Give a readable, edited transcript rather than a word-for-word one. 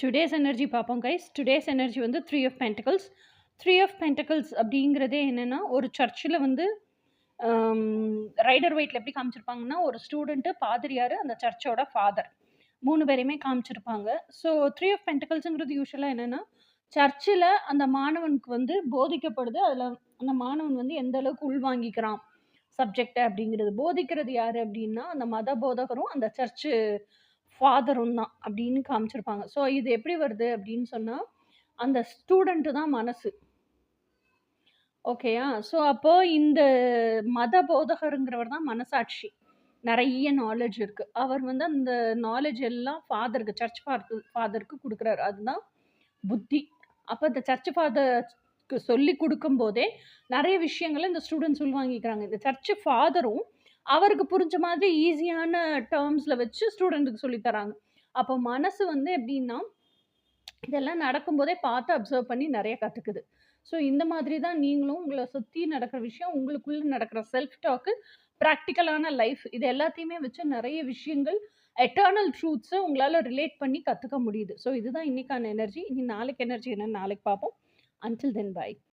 Today's energy பார்ப்போம் guys. Today's energy வந்து 3 of pentacles. 3 of pentacles அப்படிங்கிறதே என்னன்னா, ஒரு சர்ச்சில் வந்து ரைடர் வெயிட்ல எப்படி காமிச்சிருப்பாங்கன்னா, ஒரு ஸ்டூடெண்ட்டு, பாதிரியார், அந்த சர்ச்சோட ஃபாதர் 3 பேரையுமே காமிச்சிருப்பாங்க. ஸோ 3 ஆஃப் பென்டக்கிள்ஸுங்கிறது யூசுவலாக என்னன்னா, சர்ச்சில் அந்த மாணவனுக்கு வந்து போதிக்கப்படுது. அதில் அந்த மாணவன் வந்து எந்த அளவுக்கு உள்வாங்கிக்கிறான் சப்ஜெக்ட் அப்படிங்கிறது. போதிக்கிறது யாரு அப்படின்னா, அந்த மத போதகரும் அந்த சர்ச்சு ஃபாதரும் தான் அப்படின்னு காமிச்சிருப்பாங்க. ஸோ இது எப்படி வருது அப்படின்னு சொன்னா, அந்த ஸ்டூடெண்ட் தான் மனசு. ஓகேயா? ஸோ அப்போ இந்த மத போதகருங்கிறவர் தான் மனசாட்சி. நெறைய நாலேட்ஜ் இருக்கு. அவர் வந்து அந்த நாலேட்ஜ் எல்லாம் ஃபாதருக்கு, சர்ச் ஃபாதருக்கு குடுக்குறாரு. அதுதான் புத்தி. அப்ப இந்த சர்ச் ஃபாதர்க்கு சொல்லிக் குடுக்கும்போதே, நெறைய விஷயங்கள இந்த ஸ்டூடண்ட்ஸ் உள்வாங்கிக்கிறாங்க. இந்த சர்ச் ஃபாதரும் அவருக்கு புரிஞ்ச மாதிரி ஈஸியான டெர்ம்ஸ்ல வச்சு ஸ்டூடண்ட்டுக்கு சொல்லி தராங்க. அப்போ மனசு வந்து எப்படின்னா, இதெல்லாம் நடக்கும்போதே பார்த்து அப்சர்வ் பண்ணி நெறைய கத்துக்குது. ஸோ இந்த மாதிரி தான் நீங்களும் உங்கள சுத்தி நடக்கிற விஷயம், உங்களுக்குள்ள நடக்கிற செல்ஃப் டாக்கு, பிராக்டிகலான லைஃப் இது எல்லாத்தையுமே வச்சு நெறைய விஷயங்கள், எட்டர்னல் ட்ரூத்ஸ உங்களால ரிலேட் பண்ணி கத்துக்க முடியுது. ஸோ இதுதான் இன்னைக்கான எனர்ஜி. இனி நாளைக்கு எனர்ஜி என்னன்னு நாளைக்கு பார்ப்போம். Until then by.